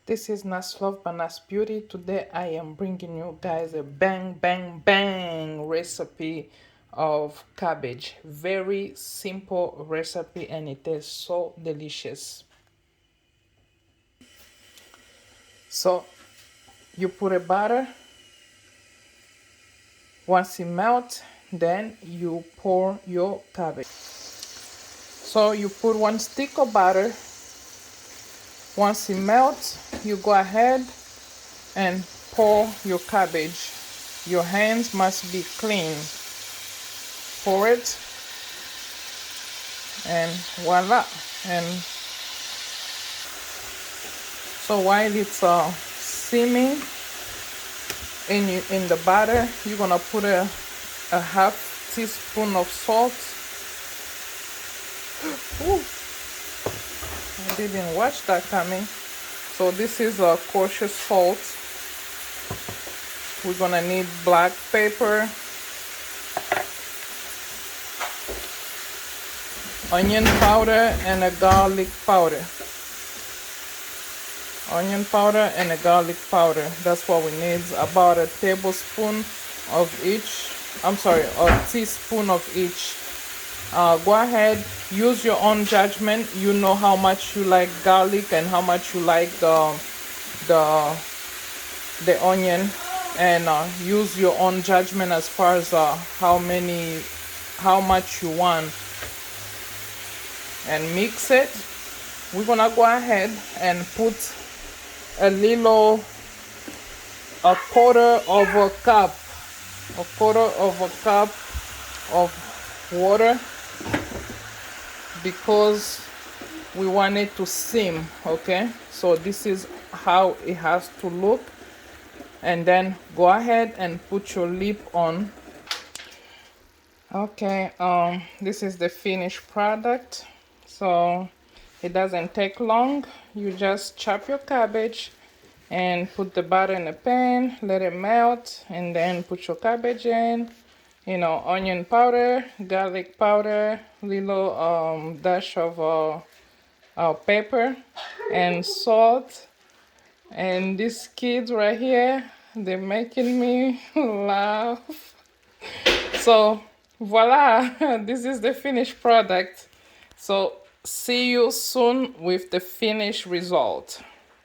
This is Nas Love by Nas Beauty. Today I am bringing you guys a bang bang bang recipe of cabbage. Very simple recipe and it is so delicious. So you put a butter. Once it melts, then you pour your cabbage. So you put one stick of butter. Once it melts, you go ahead and pour your cabbage. Your hands must be clean. Pour it, and voila. And so while it's simming in the batter, you're gonna put a half teaspoon of salt. Ooh, I didn't watch that coming. So this is a kosher salt. We're gonna need black pepper, onion powder, and a garlic powder. Onion powder and a garlic powder. That's what we need. About a tablespoon of each. I'm sorry, a teaspoon of each. Go ahead, use your own judgment. You know how much you like garlic and how much you like the onion, and use your own judgment as far as how much you want, and mix it. We're gonna go ahead and put a quarter of a cup of water, because we want it to simmer. Okay, so this is how it has to look, and then go ahead and put your lid on. Okay, this is the finished product. So it doesn't take long. You just chop your cabbage and put the butter in a pan, let it melt, and then put your cabbage in. You know, onion powder, garlic powder, little dash of pepper and salt. And these kids right here, they're making me laugh. So voila, this is the finished product. So see you soon with the finished result.